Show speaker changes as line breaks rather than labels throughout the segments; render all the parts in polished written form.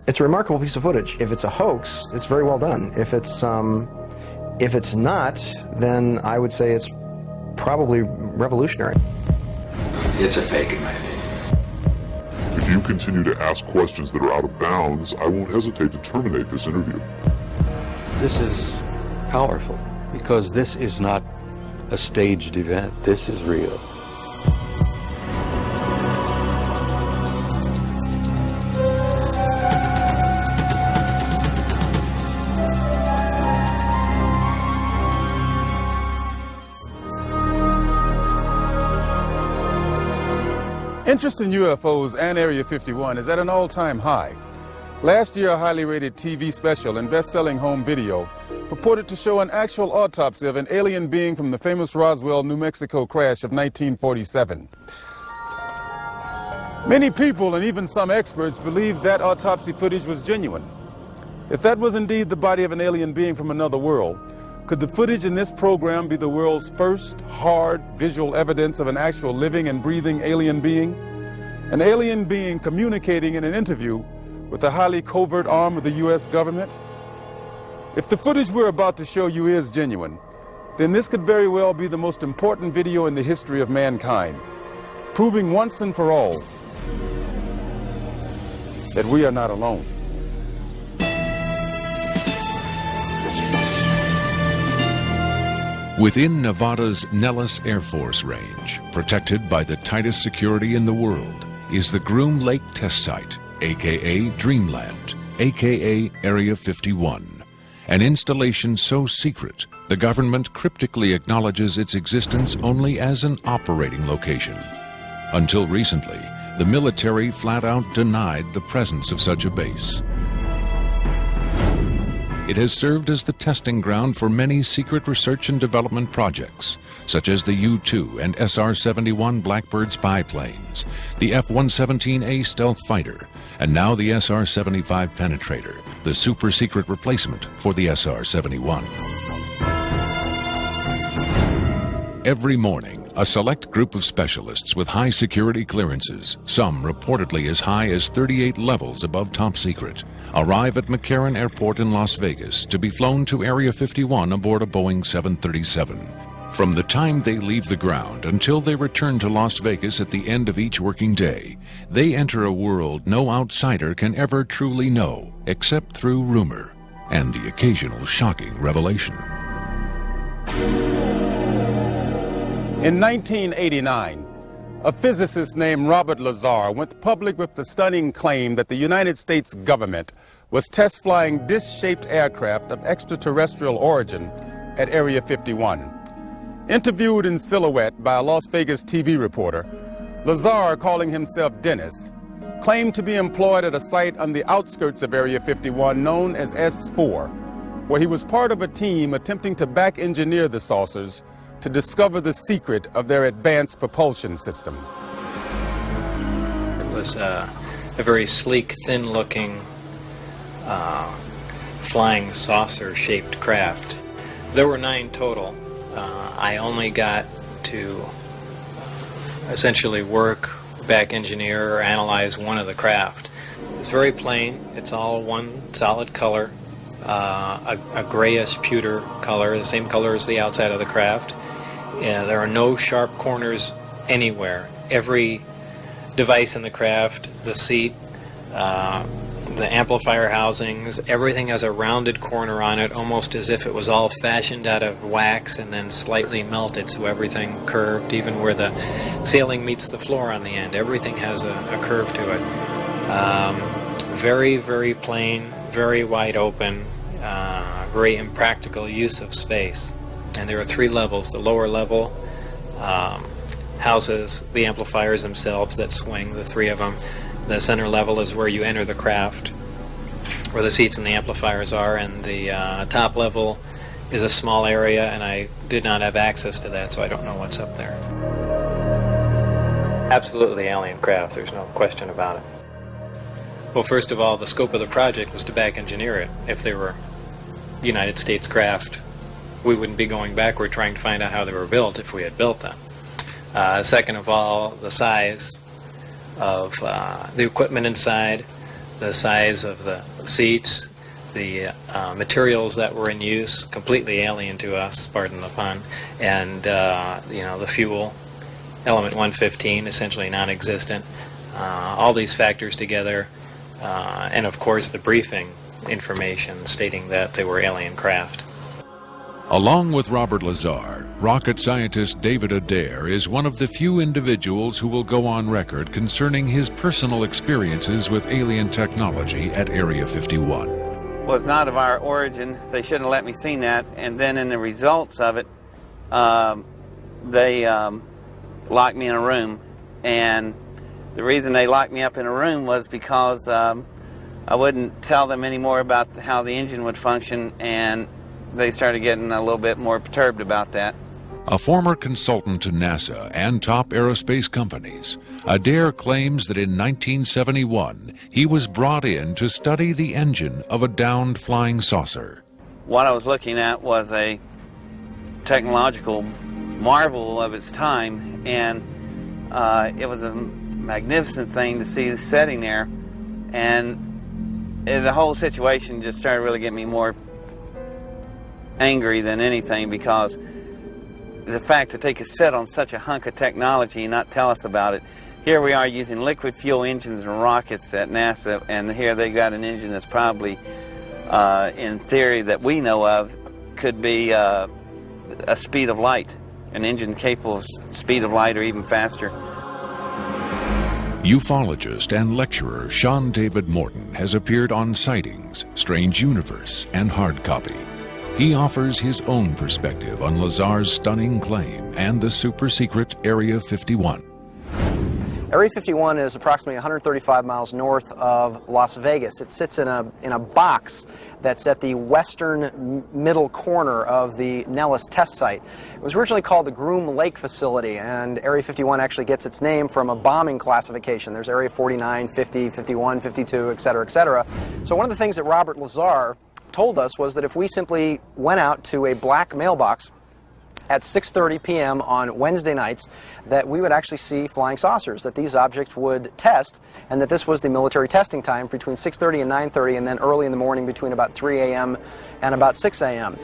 It's a remarkable piece of footage. If it's a hoax, it's very well done. If it's not, then I would say it's probably revolutionary.
It's a fake, in my opinion.
If you continue to ask questions that are out of bounds, I won't hesitate to terminate this interview.
This is powerful because this is not a staged event. This is real.
Interest in UFOs and Area 51 is at an all-time high. Last year, a highly rated TV special and best-selling home video purported to show an actual autopsy of an alien being from the famous Roswell, New Mexico crash of 1947. Many people and even some experts believed that autopsy footage was genuine. If that was indeed the body of an alien being from another world, could the footage in this program be the world's first hard visual evidence of an actual living and breathing alien being? An alien being communicating in an interview with a highly covert arm of the U.S. government? If the footage we're about to show you is genuine, then this could very well be the most important video in the history of mankind, proving once and for all that we are not alone.
Within Nevada's Nellis Air Force Range, protected by the tightest security in the world, is the Groom Lake Test Site, aka Dreamland, aka Area 51, an installation so secret the government cryptically acknowledges its existence only as an operating location. Until recently, the military flat out denied the presence of such a base. It has served as the testing ground for many secret research and development projects, such as the U-2 and SR-71 Blackbird spy planes, the F-117A stealth fighter, and now the SR-75 penetrator, the super-secret replacement for the SR-71. Every morning, a select group of specialists with high security clearances, some reportedly as high as 38 levels above top secret, arrive at McCarran Airport in Las Vegas to be flown to Area 51 aboard a Boeing 737. From the time they leave the ground until they return to Las Vegas at the end of each working day, they enter a world no outsider can ever truly know, except through rumor and the occasional shocking revelation.
In 1989, a physicist named Robert Lazar went public with the stunning claim that the United States government was test flying dish-shaped aircraft of extraterrestrial origin at Area 51. Interviewed in silhouette by a Las Vegas TV reporter, Lazar, calling himself Dennis, claimed to be employed at a site on the outskirts of Area 51 known as S4, where he was part of a team attempting to back-engineer the saucers to discover the secret of their advanced propulsion system.
It was a very sleek, thin-looking, flying saucer-shaped craft. There were 9 total. I only got to essentially work, back engineer, or analyze one of the craft. It's very plain. It's all one solid color, a grayish pewter color, the same color as the outside of the craft. There are no sharp corners anywhere. Every device in the craft, the seat, the amplifier housings, everything has a rounded corner on it, almost as if it was all fashioned out of wax and then slightly melted, so everything curved, even where the ceiling meets the floor on the end. Everything has a curve to it. Very, very plain, very wide open, very impractical use of space. And there are 3 levels. The lower level houses the amplifiers themselves that swing, the 3 of them. The center level is where you enter the craft, where the seats and the amplifiers are, and the top level is a small area, and I did not have access to that, so I don't know what's up there. Absolutely alien craft, there's no question about it. Well, first of all, the scope of the project was to back engineer it. If they were United States craft, we wouldn't be going backward trying to find out how they were built if we had built them. Second of all, the size of the equipment inside, the size of the seats, the materials that were in use, completely alien to us, pardon the pun, and the fuel, element 115, essentially non-existent. All these factors together, and of course the briefing information stating that they were alien craft.
Along with Robert Lazar, rocket scientist David Adair is one of the few individuals who will go on record concerning his personal experiences with alien technology at Area 51.
Was not of our origin. They shouldn't have let me see that. And then in the results of it, they locked me in a room. And the reason they locked me up in a room was because I wouldn't tell them any more about how the engine would function, and they started getting a little bit more perturbed about that.
A former consultant to NASA and top aerospace companies, Adair claims that in 1971 he was brought in to study the engine of a downed flying saucer.
What I was looking at was a technological marvel of its time, and it was a magnificent thing to see sitting there, and the whole situation just started really getting me more angry than anything, because the fact that they could sit on such a hunk of technology and not tell us about it. Here we are using liquid fuel engines and rockets at NASA, and here they got an engine that's probably, in theory that we know of, could be a speed of light, an engine capable of speed of light or even faster.
Ufologist and lecturer Sean David Morton has appeared on Sightings, Strange Universe, and Hard Copy. He offers his own perspective on Lazar's stunning claim and the super-secret Area 51.
Area 51 is approximately 135 miles north of Las Vegas. It sits in a box that's at the western middle corner of the Nellis test site. It was originally called the Groom Lake Facility, and Area 51 actually gets its name from a bombing classification. There's Area 49, 50, 51, 52, et cetera, et cetera. So one of the things that Robert Lazar told us was that if we simply went out to a black mailbox at 6:30 p.m. on Wednesday nights, that we would actually see flying saucers, that these objects would test, and that this was the military testing time between 6:30 and 9:30, and then early in the morning between about 3 a.m. and about 6 a.m.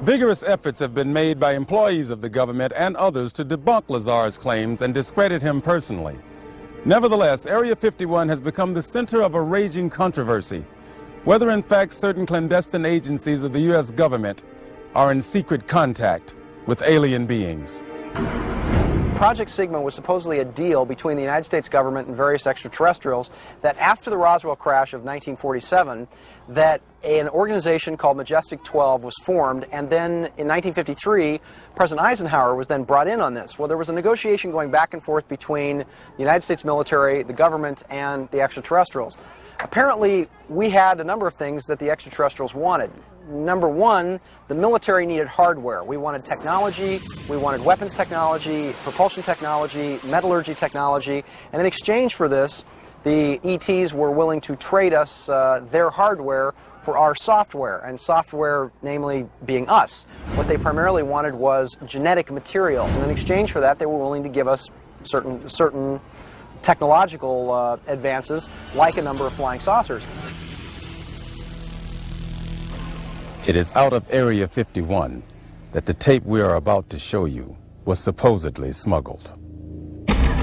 Vigorous efforts have been made by employees of the government and others to debunk Lazar's claims and discredit him personally. Nevertheless, Area 51 has become the center of a raging controversy, whether in fact certain clandestine agencies of the U.S. government are in secret contact with alien beings.
Project Sigma was supposedly a deal between the United States government and various extraterrestrials that after the Roswell crash of 1947, that an organization called Majestic 12 was formed, and then in 1953, President Eisenhower was then brought in on this. Well, there was a negotiation going back and forth between the United States military, the government, and the extraterrestrials. Apparently, we had a number of things that the extraterrestrials wanted. Number one, the military needed hardware. We wanted technology, we wanted weapons technology, propulsion technology, metallurgy technology, and in exchange for this, the ETs were willing to trade us their hardware for our software, and software namely being us. What they primarily wanted was genetic material, and in exchange for that, they were willing to give us certain technological advances, like a number of flying saucers.
It is out of Area 51 that the tape we are about to show you was supposedly smuggled.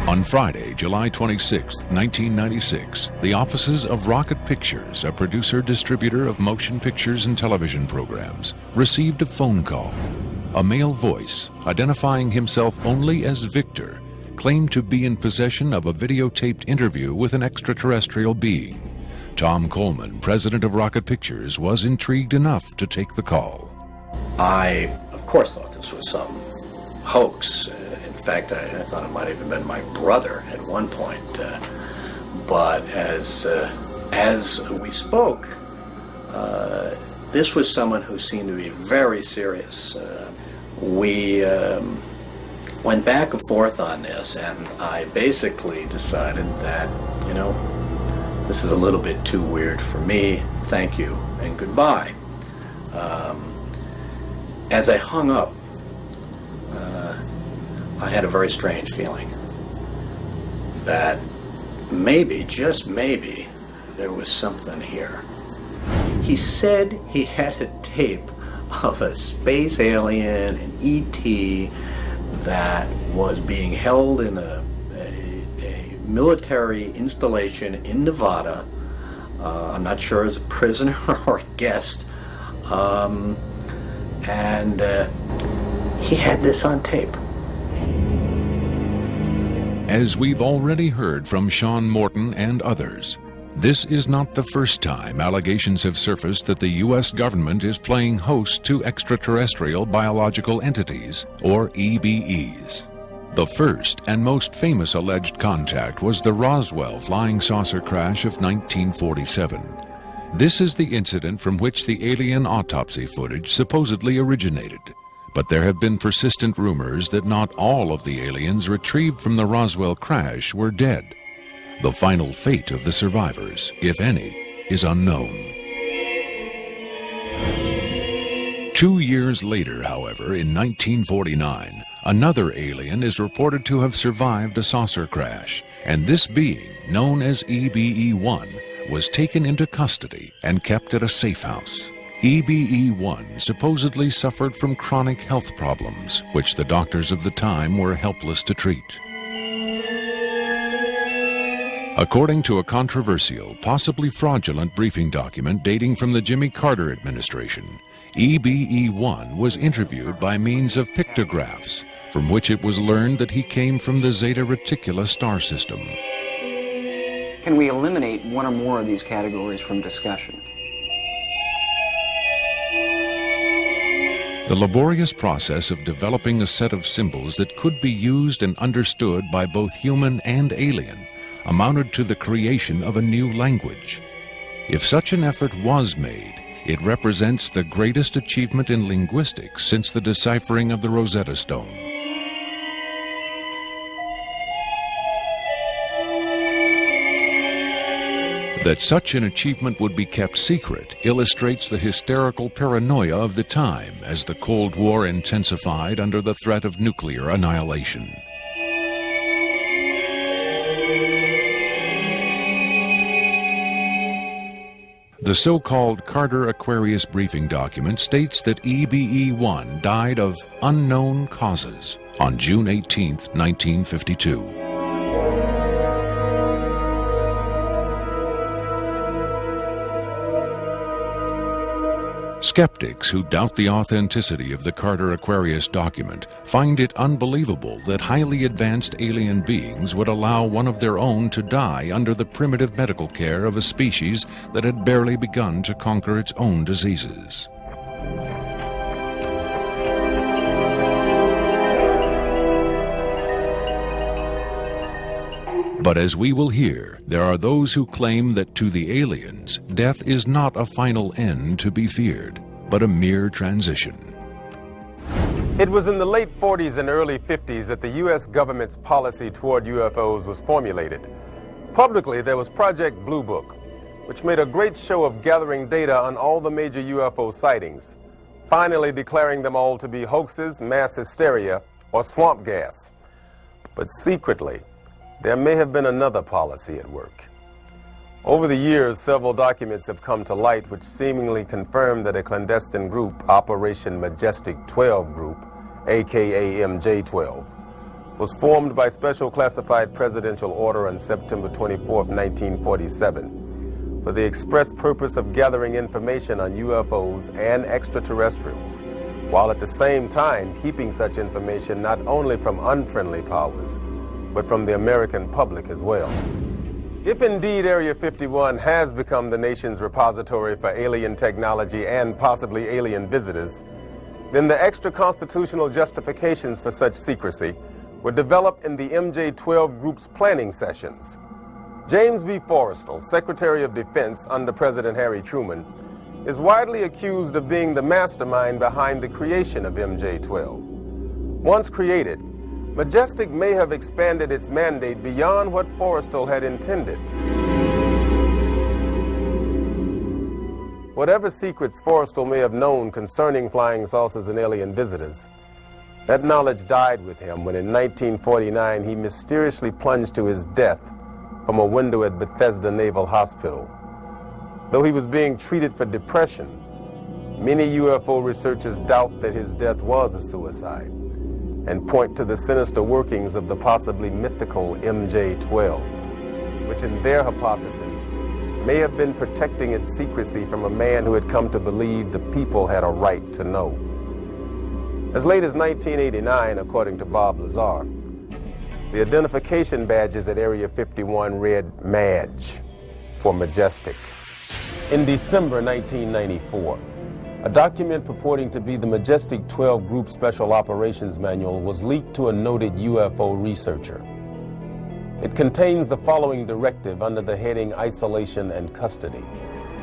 On Friday, July 26, 1996, the offices of Rocket Pictures, a producer-distributor of motion pictures and television programs, received a phone call. A male voice, identifying himself only as Victor, claimed to be in possession of a videotaped interview with an extraterrestrial being. Tom Coleman, president of Rocket Pictures, was intrigued enough to take the call.
I, of course, thought this was some hoax. In fact, I thought it might have even been my brother at one point. But as we spoke, this was someone who seemed to be very serious. We went back and forth on this, and I basically decided that, you know, this is a little bit too weird for me. Thank you and goodbye. As I hung up, I had a very strange feeling that maybe, just maybe, there was something here. He said he had a tape of a space alien, an ET, that was being held in a military installation in Nevada. I'm not sure as a prisoner or a guest. And he had this on tape.
As we've already heard from Sean Morton and others, this is not the first time allegations have surfaced that the U.S. government is playing host to extraterrestrial biological entities, or EBEs. The first and most famous alleged contact was the Roswell flying saucer crash of 1947. This is the incident from which the alien autopsy footage supposedly originated. But there have been persistent rumors that not all of the aliens retrieved from the Roswell crash were dead. The final fate of the survivors, if any, is unknown. 2 years later, however, in 1949, another alien is reported to have survived a saucer crash, and this being, known as EBE-1, was taken into custody and kept at a safe house. EBE-1 supposedly suffered from chronic health problems, which the doctors of the time were helpless to treat. According to a controversial, possibly fraudulent briefing document dating from the Jimmy Carter administration, EBE-1 was interviewed by means of pictographs, from which it was learned that he came from the Zeta Reticuli star system.
Can we eliminate one or more of these categories from discussion?
The laborious process of developing a set of symbols that could be used and understood by both human and alien amounted to the creation of a new language. If such an effort was made, it represents the greatest achievement in linguistics since the deciphering of the Rosetta Stone. That such an achievement would be kept secret illustrates the hysterical paranoia of the time as the Cold War intensified under the threat of nuclear annihilation. The so-called Carter-Aquarius briefing document states that EBE-1 died of unknown causes on June 18, 1952. Skeptics who doubt the authenticity of the Carter-Aquarius document find it unbelievable that highly advanced alien beings would allow one of their own to die under the primitive medical care of a species that had barely begun to conquer its own diseases. But as we will hear, there are those who claim that to the aliens, death is not a final end to be feared, but a mere transition.
It was in the late 40s and early 50s that the U.S. government's policy toward UFOs was formulated. Publicly, there was Project Blue Book, which made a great show of gathering data on all the major UFO sightings, finally declaring them all to be hoaxes, mass hysteria, or swamp gas. But secretly, there may have been another policy at work. Over the years, several documents have come to light which seemingly confirm that a clandestine group, Operation Majestic 12 Group, aka MJ-12, was formed by special classified presidential order on September 24, 1947, for the express purpose of gathering information on UFOs and extraterrestrials, while at the same time keeping such information not only from unfriendly powers, but from the American public as well. If indeed Area 51 has become the nation's repository for alien technology and possibly alien visitors, then the extra-constitutional justifications for such secrecy were developed in the MJ-12 Group's planning sessions. James B. Forrestal, Secretary of Defense under President Harry Truman, is widely accused of being the mastermind behind the creation of MJ-12. Once created, Majestic may have expanded its mandate beyond what Forrestal had intended. Whatever secrets Forrestal may have known concerning flying saucers and alien visitors, that knowledge died with him when in 1949 he mysteriously plunged to his death
from a window at Bethesda Naval Hospital. Though he was being treated for depression, many UFO researchers doubt that his death was a suicide and point to the sinister workings of the possibly mythical MJ-12, which in their hypothesis may have been protecting its secrecy from a man who had come to believe the people had a right to know. As late as 1989, according to Bob Lazar, the identification badges at Area 51 read MAJ for Majestic. In December 1994, a document purporting to be the Majestic 12 Group Special Operations Manual was leaked to a noted UFO researcher. It contains the following directive under the heading Isolation and Custody.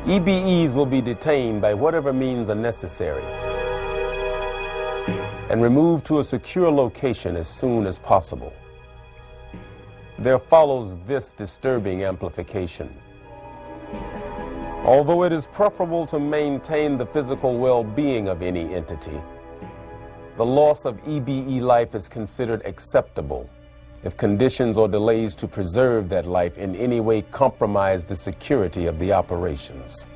EBEs will be detained by whatever means are necessary and removed to a secure location as soon as possible. There follows this disturbing amplification. Although it is preferable to maintain the physical well-being of any entity, the loss of EBE life is considered acceptable if conditions or delays to preserve that life in any way compromise the security of the operations.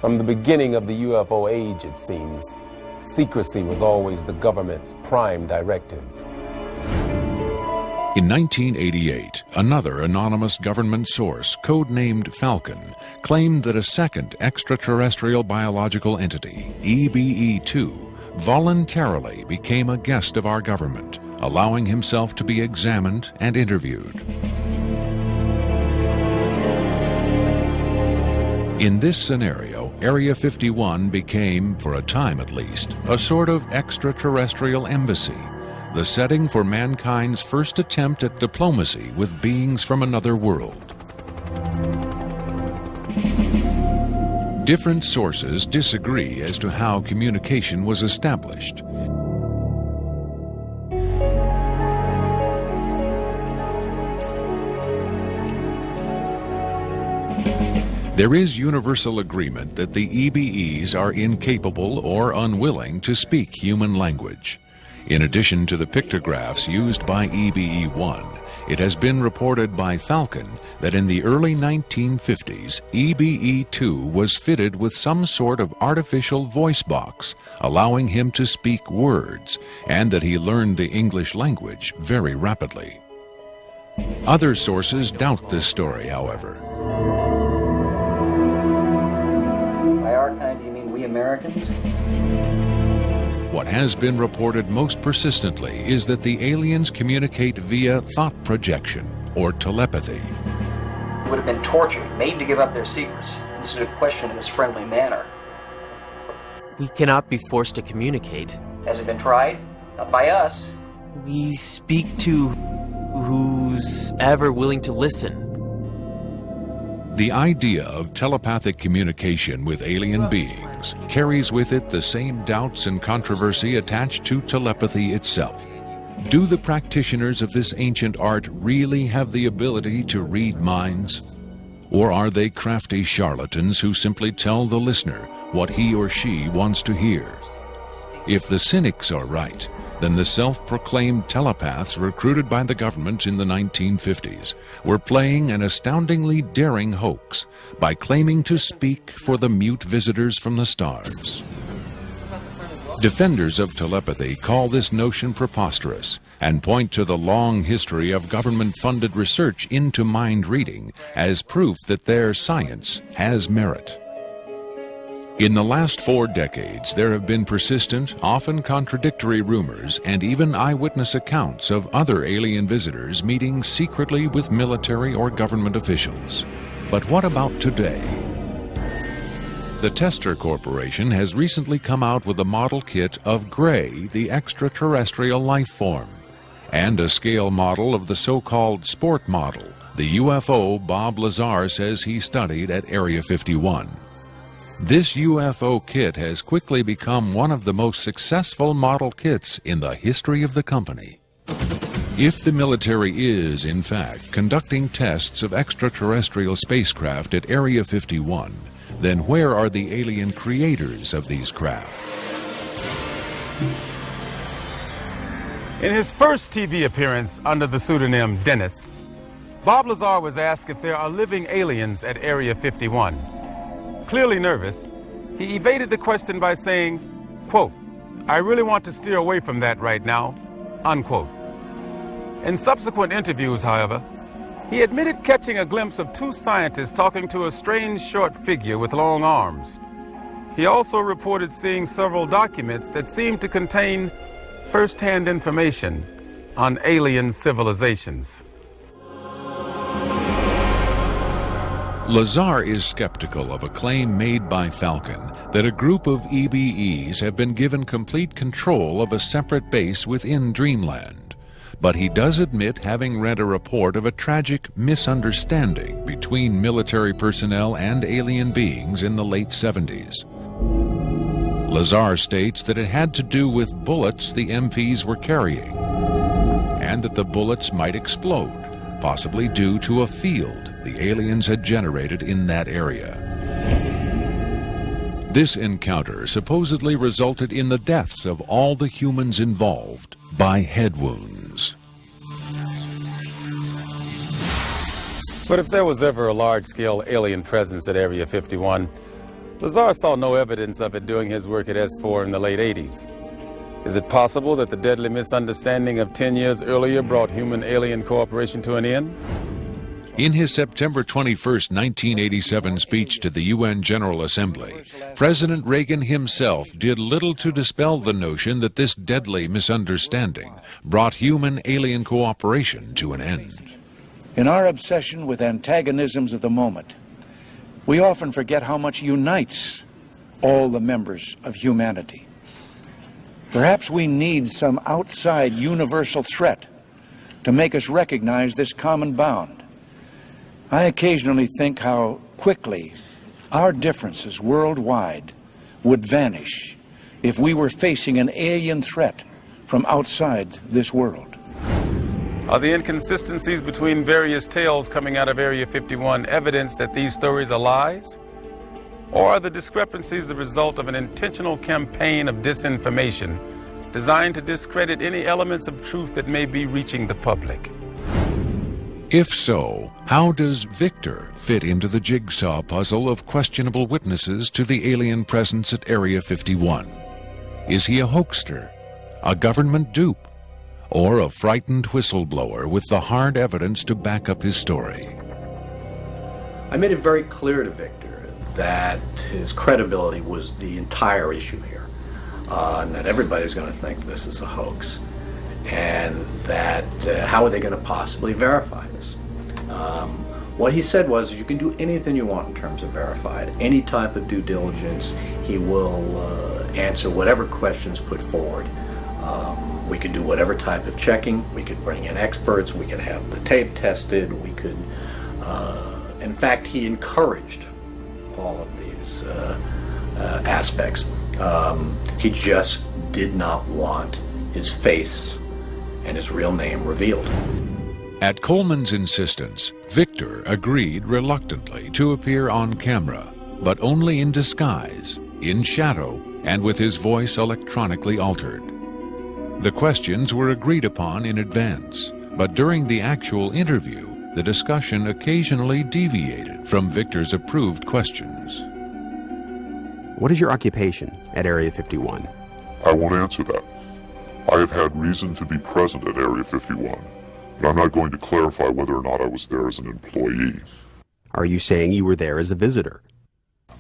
From the beginning of the UFO age, it seems, secrecy was always the government's prime directive.
In 1988, another anonymous government source, codenamed Falcon, claimed that a second extraterrestrial biological entity, EBE-2, voluntarily became a guest of our government, allowing himself to be examined and interviewed. In this scenario, Area 51 became, for a time at least, a sort of extraterrestrial embassy, the setting for mankind's first attempt at diplomacy with beings from another world. Different sources disagree as to how communication was established. There is universal agreement that the EBEs are incapable or unwilling to speak human language. In addition to the pictographs used by EBE-1, it has been reported by Falcon that in the early 1950s, EBE-2 was fitted with some sort of artificial voice box, allowing him to speak words, and that he learned the English language very rapidly. Other sources doubt this story, however.
By our kind, do you mean we Americans?
What has been reported most persistently is that the aliens communicate via thought projection, or telepathy.
They would have been tortured, made to give up their secrets, instead of questioned in this friendly manner.
We cannot be forced to communicate.
Has it been tried? Not by us.
We speak to who's ever willing to listen.
The idea of telepathic communication with alien beings carries with it the same doubts and controversy attached to telepathy itself. Do the practitioners of this ancient art really have the ability to read minds? Or are they crafty charlatans who simply tell the listener what he or she wants to hear? If the cynics are right, then the self-proclaimed telepaths recruited by the government in the 1950s were playing an astoundingly daring hoax by claiming to speak for the mute visitors from the stars. Defenders of telepathy call this notion preposterous and point to the long history of government-funded research into mind reading as proof that their science has merit. In the last 4 decades, there have been persistent, often contradictory rumors and even eyewitness accounts of other alien visitors meeting secretly with military or government officials. But what about today? The Tester Corporation has recently come out with a model kit of Gray, the extraterrestrial life form, and a scale model of the so-called sport model, the UFO Bob Lazar says he studied at Area 51. This UFO kit has quickly become one of the most successful model kits in the history of the company. If the military is, in fact, conducting tests of extraterrestrial spacecraft at Area 51, then where are the alien creators of these craft?
In his first TV appearance under the pseudonym Dennis, Bob Lazar was asked if there are living aliens at Area 51. Clearly nervous, he evaded the question by saying, quote, "I really want to steer away from that right now," unquote. In subsequent interviews, however, he admitted catching a glimpse of two scientists talking to a strange short figure with long arms. He also reported seeing several documents that seemed to contain first-hand information on alien civilizations.
Lazar is skeptical of a claim made by Falcon that a group of EBEs have been given complete control of a separate base within Dreamland. But he does admit having read a report of a tragic misunderstanding between military personnel and alien beings in the late 70s. Lazar states that it had to do with bullets the MPs were carrying, and that the bullets might explode, possibly due to a field the aliens had generated in that area. This encounter supposedly resulted in the deaths of all the humans involved by head wounds.
But if there was ever a large-scale alien presence at Area 51, Lazar saw no evidence of it during his work at S4 in the late 80s. Is it possible that the deadly misunderstanding of 10 years earlier brought human-alien cooperation to an end?
In his September 21, 1987 speech to the UN General Assembly, President Reagan himself did little to dispel the notion that this deadly misunderstanding brought human-alien cooperation to an end.
In our obsession with antagonisms of the moment, we often forget how much unites all the members of humanity. Perhaps we need some outside universal threat to make us recognize this common bound. I occasionally think how quickly our differences worldwide would vanish if we were facing an alien threat from outside this world.
Are the inconsistencies between various tales coming out of Area 51 evidence that these stories are lies? Or are the discrepancies the result of an intentional campaign of disinformation designed to discredit any elements of truth that may be reaching the public?
If so, how does Victor fit into the jigsaw puzzle of questionable witnesses to the alien presence at Area 51? Is he a hoaxer, a government dupe, or a frightened whistleblower with the hard evidence to back up his story?
I made it very clear to Victor that his credibility was the entire issue here, and that everybody's going to think this is a hoax, and that how are they going to possibly verify this? What he said was, you can do anything you want in terms of verified, any type of due diligence. He will answer whatever questions put forward. We could do whatever type of checking. We could bring in experts. We could have the tape tested. We could, in fact, he encouraged all of these aspects. He just did not want his face and his real name revealed.
At Coleman's insistence, Victor agreed reluctantly to appear on camera, but only in disguise, in shadow, and with his voice electronically altered. The questions were agreed upon in advance, but during the actual interview, the discussion occasionally deviated from Victor's approved questions.
What is your occupation at Area 51?
I won't answer that. I have had reason to be present at Area 51, but I'm not going to clarify whether or not I was there as an employee.
Are you saying you were there as a visitor?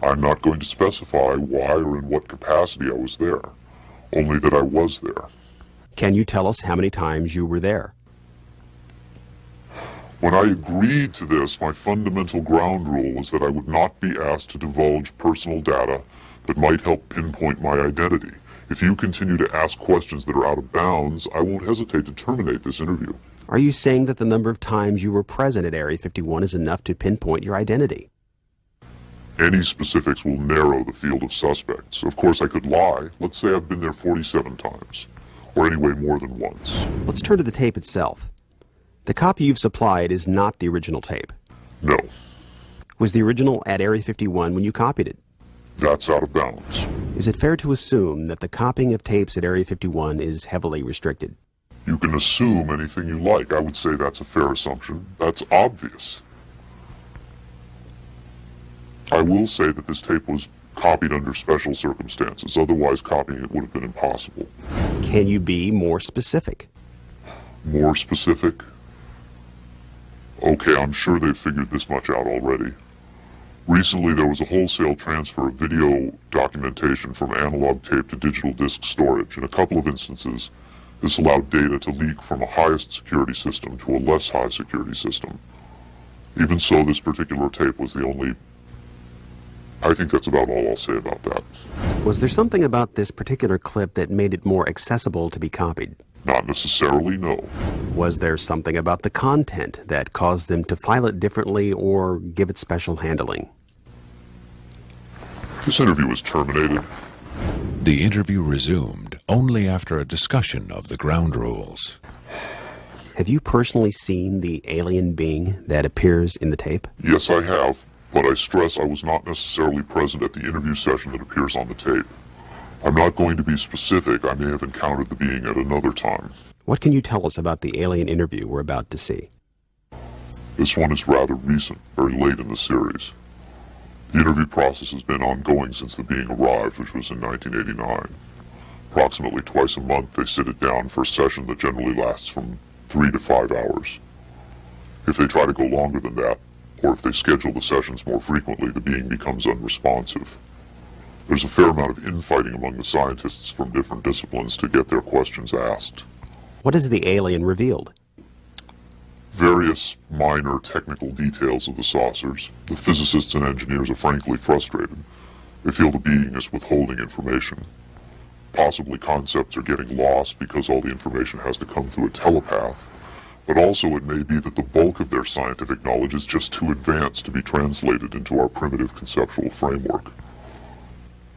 I'm not going to specify why or in what capacity I was there, only that I was there.
Can you tell us how many times you were there?
When I agreed to this, my fundamental ground rule was that I would not be asked to divulge personal data that might help pinpoint my identity. If you continue to ask questions that are out of bounds, I won't hesitate to terminate this interview.
Are you saying that the number of times you were present at Area 51 is enough to pinpoint your identity?
Any specifics will narrow the field of suspects. Of course, I could lie. Let's say I've been there 47 times, or anyway more than once.
Let's turn to the tape itself. The copy you've supplied is not the original tape.
No.
Was the original at Area 51 when you copied it?
That's out of bounds.
Is it fair to assume that the copying of tapes at Area 51 is heavily restricted?
You can assume anything you like. I would say that's a fair assumption. That's obvious. I will say that this tape was copied under special circumstances. Otherwise, copying it would have been impossible.
Can you be more specific?
More specific? Okay, I'm sure they've figured this much out already. Recently, there was a wholesale transfer of video documentation from analog tape to digital disc storage. In a couple of instances, this allowed data to leak from a highest security system to a less high security system. Even so, this particular tape was the only... I think that's about all I'll say about that.
Was there something about this particular clip that made it more accessible to be copied?
Not necessarily, no.
Was there something about the content that caused them to file it differently or give it special handling?
This interview was terminated.
The interview resumed only after a discussion of the ground rules.
Have you personally seen the alien being that appears in the tape?
Yes, I have, but I stress I was not necessarily present at the interview session that appears on the tape. I'm not going to be specific. I may have encountered the being at another time.
What can you tell us about the alien interview we're about to see?
This one is rather recent, very late in the series. The interview process has been ongoing since the being arrived, which was in 1989. Approximately twice a month, they sit it down for a session that generally lasts from 3 to 5 hours. If they try to go longer than that, or if they schedule the sessions more frequently, the being becomes unresponsive. There's a fair amount of infighting among the scientists from different disciplines to get their questions asked.
What has the alien revealed?
Various minor technical details of the saucers. The physicists and engineers are frankly frustrated. They feel the being is withholding information. Possibly concepts are getting lost because all the information has to come through a telepath. But also it may be that the bulk of their scientific knowledge is just too advanced to be translated into our primitive conceptual framework.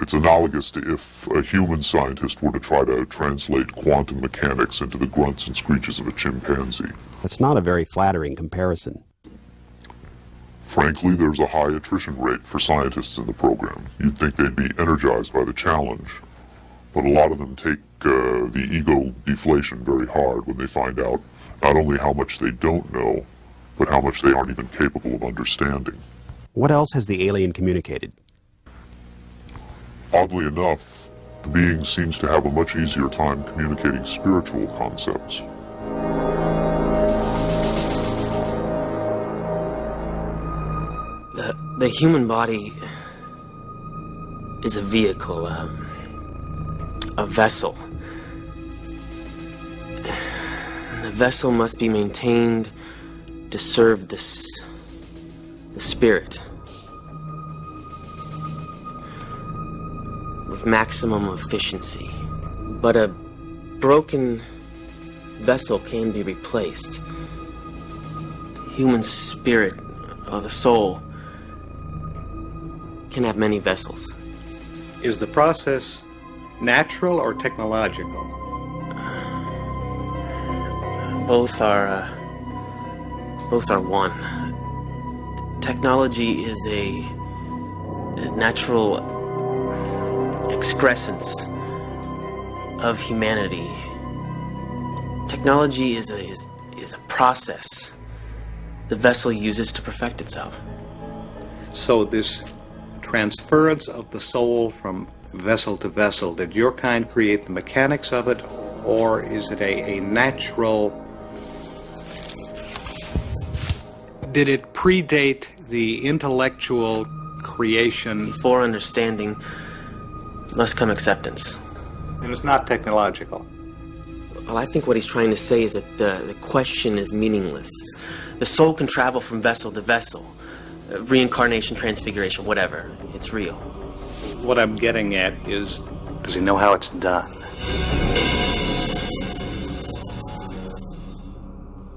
It's analogous to if a human scientist were to try to translate quantum mechanics into the grunts and screeches of a chimpanzee.
That's not a very flattering comparison.
Frankly, there's a high attrition rate for scientists in the program. You'd think they'd be energized by the challenge. But a lot of them take the ego deflation very hard when they find out not only how much they don't know, but how much they aren't even capable of understanding.
What else has the alien communicated?
Oddly enough, the being seems to have a much easier time communicating spiritual concepts.
The human body is a vehicle, a vessel. The vessel must be maintained to serve the spirit with maximum efficiency. But a broken vessel can be replaced. The human spirit, or the soul, can have many vessels.
Is the process natural or technological?
Both are one. Technology is a natural excrescence of humanity. Technology is a process the vessel uses to perfect itself.
So this transference of the soul from vessel to vessel, did your kind create the mechanics of it, or is it a natural... Did it predate the intellectual creation?
Before understanding must come acceptance.
And it's not technological.
Well, I think what he's trying to say is that the question is meaningless. The soul can travel from vessel to vessel. Reincarnation, transfiguration, whatever. It's real.
What I'm getting at is, does he know how it's done?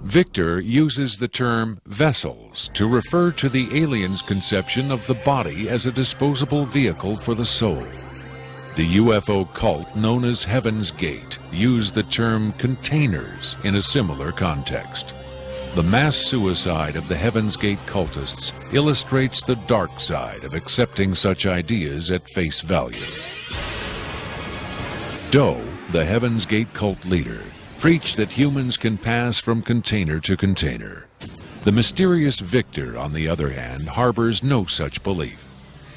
Victor uses the term vessels to refer to the alien's conception of the body as a disposable vehicle for the soul. The UFO cult known as Heaven's Gate used the term containers in a similar context. The mass suicide of the Heaven's Gate cultists illustrates the dark side of accepting such ideas at face value. Doe, the Heaven's Gate cult leader, preach that humans can pass from container to container. The mysterious Victor, on the other hand, harbors no such belief.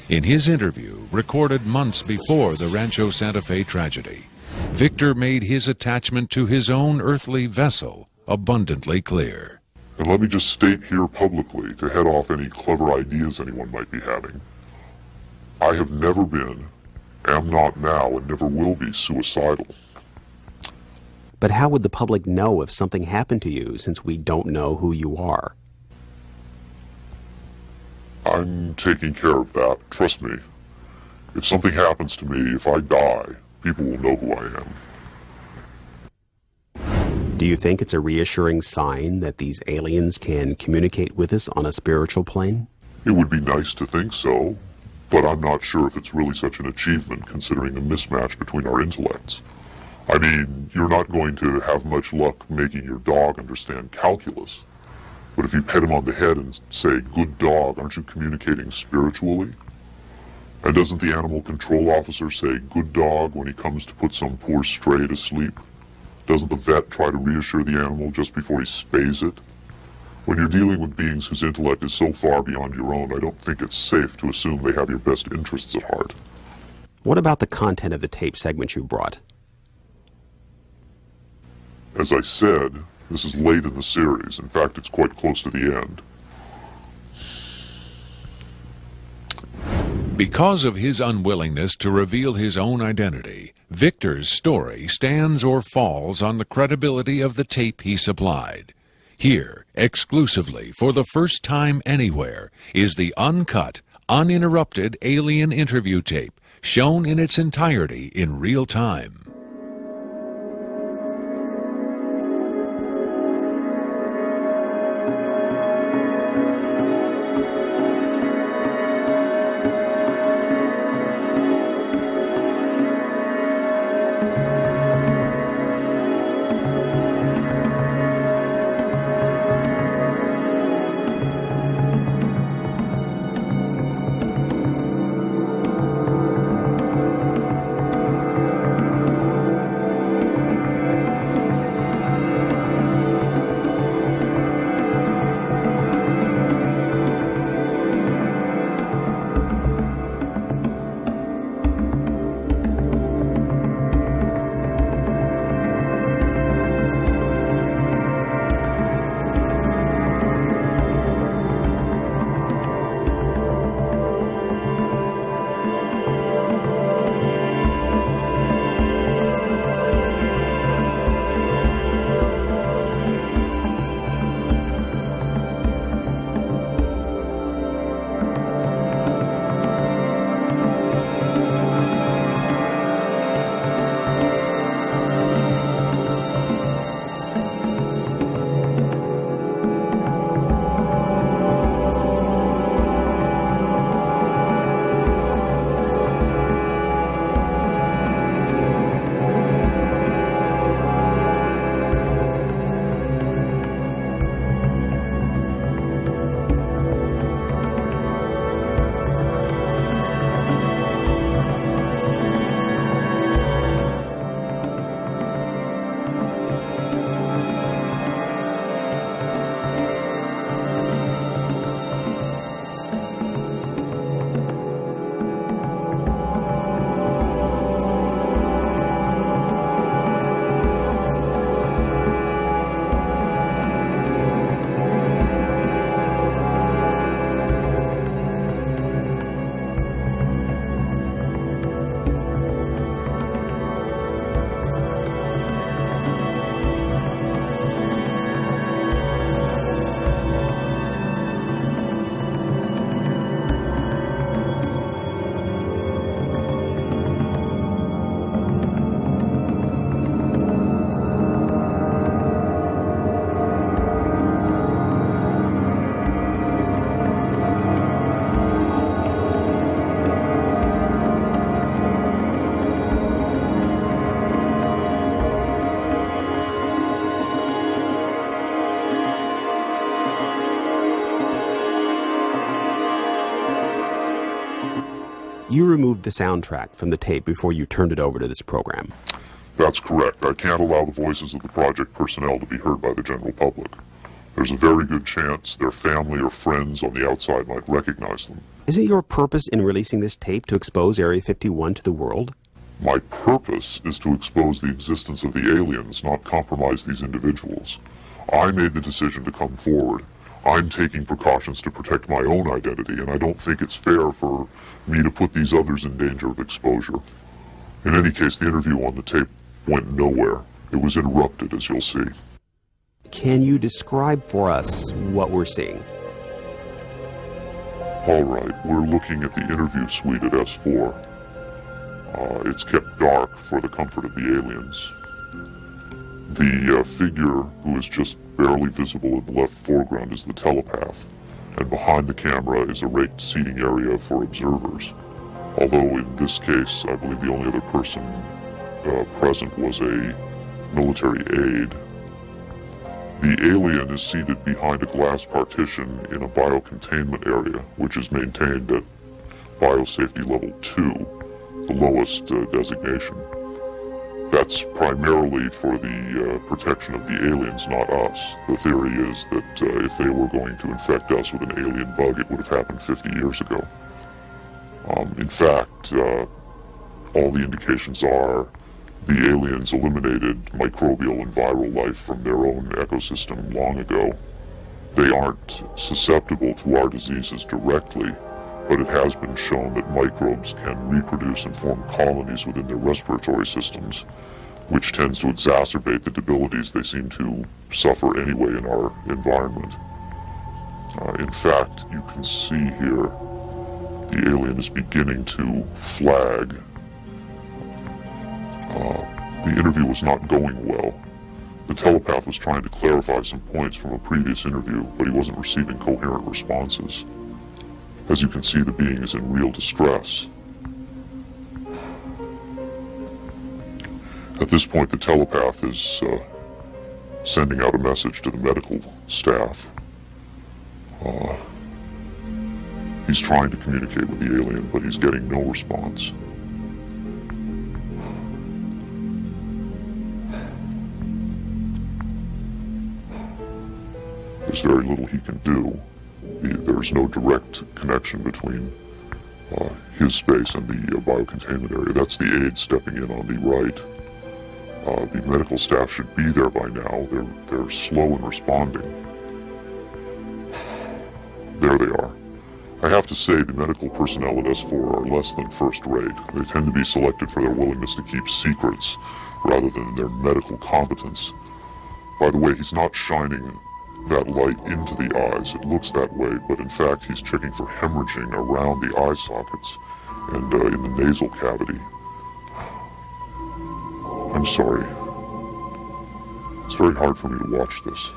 In his interview, recorded months before the Rancho Santa Fe tragedy, Victor made his attachment to his own earthly vessel abundantly clear.
And let me just state here publicly, to head off any clever ideas anyone might be having, I have never been, am not now, and never will be suicidal.
But how would the public know if something happened to you, since we don't know who you are?
I'm taking care of that, trust me. If something happens to me, if I die, people will know who I am.
Do you think it's a reassuring sign that these aliens can communicate with us on a spiritual plane?
It would be nice to think so, but I'm not sure if it's really such an achievement considering the mismatch between our intellects. I mean, you're not going to have much luck making your dog understand calculus. But if you pet him on the head and say, "Good dog," aren't you communicating spiritually? And doesn't the animal control officer say, "Good dog," when he comes to put some poor stray to sleep? Doesn't the vet try to reassure the animal just before he spays it? When you're dealing with beings whose intellect is so far beyond your own, I don't think it's safe to assume they have your best interests at heart.
What about the content of the tape segment you brought?
As I said, this is late in the series. In fact, it's quite close to the end.
Because of his unwillingness to reveal his own identity, Victor's story stands or falls on the credibility of the tape he supplied. Here, exclusively, for the first time anywhere, is the uncut, uninterrupted alien interview tape, shown in its entirety in real time.
You removed the soundtrack from the tape before you turned it over to this program.
That's correct. I can't allow the voices of the project personnel to be heard by the general public. There's a very good chance their family or friends on the outside might recognize them.
Is it your purpose in releasing this tape to expose Area 51 to the world?
My purpose is to expose the existence of the aliens, not compromise these individuals. I made the decision to come forward. I'm taking precautions to protect my own identity, and I don't think it's fair for me to put these others in danger of exposure. In any case, the interview on the tape went nowhere. It was interrupted, as you'll see.
Can you describe for us what we're seeing?
All right, we're looking at the interview suite at S4. It's kept dark for the comfort of the aliens. The figure who is just barely visible in the left foreground is the telepath, and behind the camera is a raked seating area for observers. Although in this case, I believe the only other person present was a military aide. The alien is seated behind a glass partition in a biocontainment area, which is maintained at biosafety level 2, the lowest designation. That's primarily for the protection of the aliens, not us. The theory is that if they were going to infect us with an alien bug, it would have happened 50 years ago. In fact, all the indications are the aliens eliminated microbial and viral life from their own ecosystem long ago. They aren't susceptible to our diseases directly, but it has been shown that microbes can reproduce and form colonies within their respiratory systems, which tends to exacerbate the debilities they seem to suffer anyway in our environment. In fact, you can see here the alien is beginning to flag. The interview was not going well. The telepath was trying to clarify some points from a previous interview, but he wasn't receiving coherent responses. As you can see, the being is in real distress. At this point, the telepath is sending out a message to the medical staff. He's trying to communicate with the alien, but he's getting no response. There's very little he can do. There's no direct connection between his space and the biocontainment area. That's the aide stepping in on the right. The medical staff should be there by now. They're slow in responding. There they are. I have to say the medical personnel at S4 are less than first rate. They tend to be selected for their willingness to keep secrets rather than their medical competence. By the way, he's not shining that light into the eyes. It looks that way, but in fact he's checking for hemorrhaging around the eye sockets and in the nasal cavity. I'm sorry. It's very hard for me to watch this.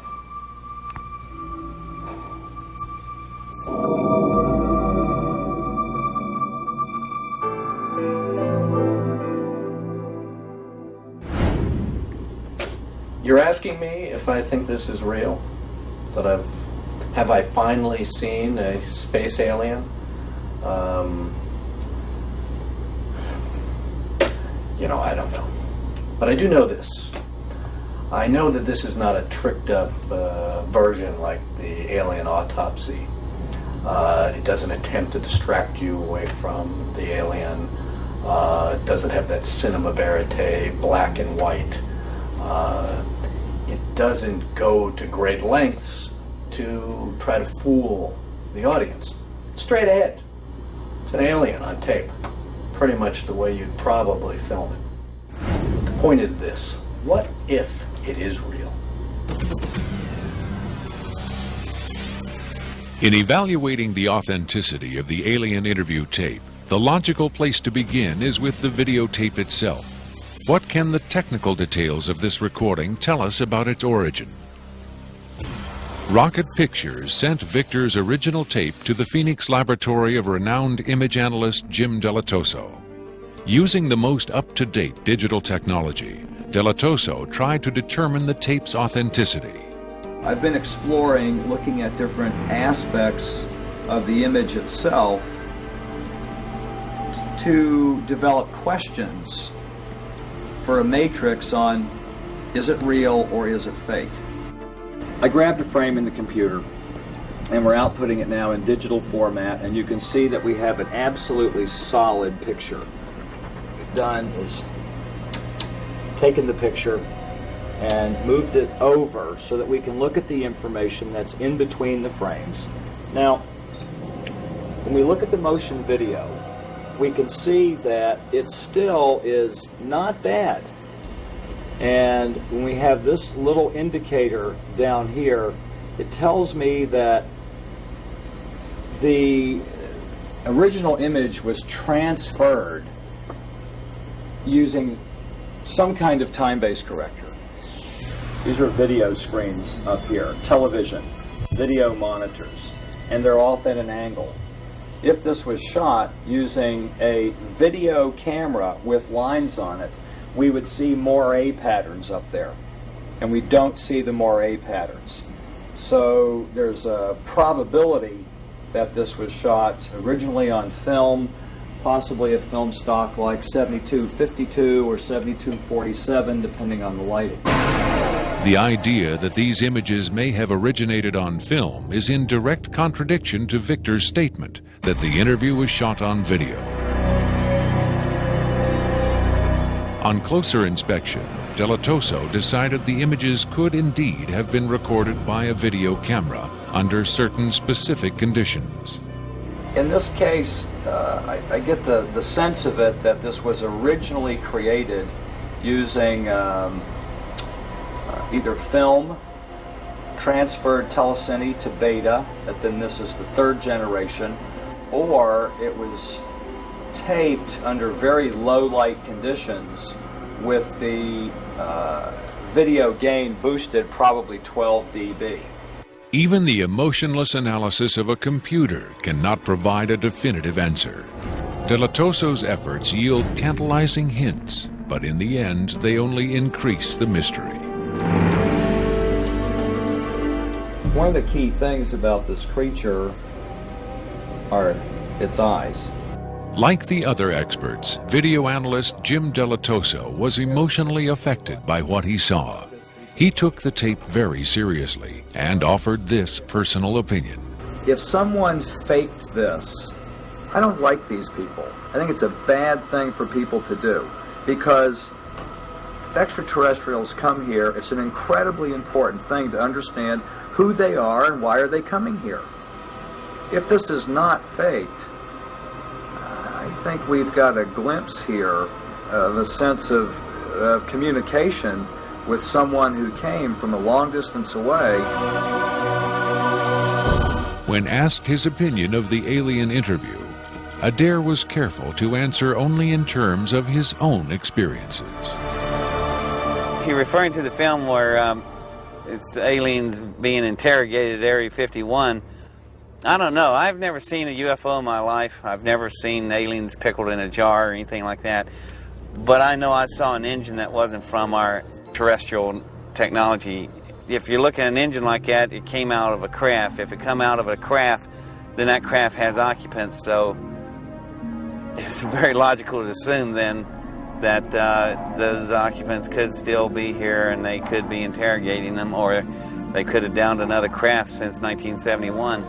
You're asking me if I think this is real? That have I finally seen a space alien? I don't know. But I do know this. I know that this is not a tricked up version like the alien autopsy. It doesn't attempt to distract you away from the alien. It doesn't have that cinema verite, black and white. It doesn't go to great lengths to try to fool the audience. It's straight ahead. It's an alien on tape. Pretty much the way you'd probably film it. The point is this. What if it is real?
In evaluating the authenticity of the alien interview tape, the logical place to begin is with the videotape itself. What can the technical details of this recording tell us about its origin? Rocket Pictures sent Victor's original tape to the Phoenix laboratory of renowned image analyst Jim Delatoso. Using the most up-to-date digital technology, Delatoso tried to determine the tape's authenticity.
I've been exploring, looking at different aspects of the image itself to develop questions for a matrix on is it real or is it fake. I grabbed a frame in the computer and we're outputting it now in digital format, and you can see that we have an absolutely solid picture. What we've done is taken the picture and moved it over so that we can look at the information that's in between the frames. Now, when we look at the motion video, we can see that it still is not bad. And when we have this little indicator down here, it tells me that the original image was transferred using some kind of time-based corrector. These are video screens up here, television, video monitors, and they're off at an angle. If this was shot using a video camera with lines on it, we would see moire patterns up there, and we don't see the moire patterns. So there's a probability that this was shot originally on film, possibly a film stock like 7252 or 7247, depending on the lighting.
The idea that these images may have originated on film is in direct contradiction to Victor's statement that the interview was shot on video. On closer inspection, Delatoso decided the images could indeed have been recorded by a video camera under certain specific conditions.
In this case, I get the sense of it that this was originally created using either film, transferred telecine to beta, that then this is the third generation, or it was taped under very low light conditions with the video gain boosted probably 12 dB.
Even the emotionless analysis of a computer cannot provide a definitive answer. Delatoso's efforts yield tantalizing hints, but in the end they only increase the mystery.
One of the key things about this creature are its eyes.
Like the other experts, video analyst Jim Delatoso was emotionally affected by what he saw. He took the tape very seriously and offered this personal opinion.
If someone faked this, I don't like these people. I think it's a bad thing for people to do, because if extraterrestrials come here, it's an incredibly important thing to understand who they are and why are they coming here. If this is not faked, I think we've got a glimpse here of a sense of communication with someone who came from a long distance away.
When asked his opinion of the alien interview, Adair was careful to answer only in terms of his own experiences.
If you're referring to the film where it's aliens being interrogated at Area 51, I don't know. I've never seen a UFO in my life. I've never seen aliens pickled in a jar or anything like that. But I know I saw an engine that wasn't from our terrestrial technology. If you look at an engine like that, it came out of a craft. If it come out of a craft, then that craft has occupants. So it's very logical to assume then that those occupants could still be here and they could be interrogating them, or they could have downed another craft since 1971.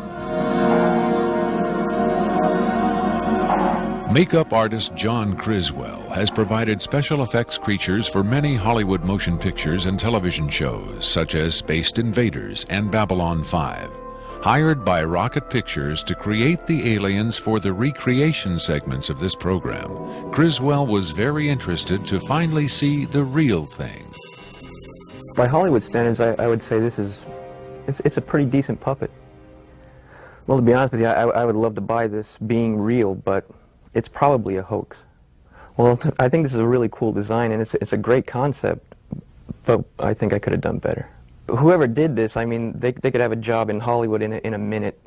Makeup artist John Criswell has provided special effects creatures for many Hollywood motion pictures and television shows, such as Spaced Invaders and Babylon 5. Hired by Rocket Pictures to create the aliens for the recreation segments of this program, Criswell was very interested to finally see the real thing.
By Hollywood standards, I would say it's a pretty decent puppet. Well, to be honest with you, I would love to buy this being real, but it's probably a hoax. Well, I think this is a really cool design, and it's a great concept, but I think I could have done better. Whoever did this, I mean, they could have a job in Hollywood in a minute,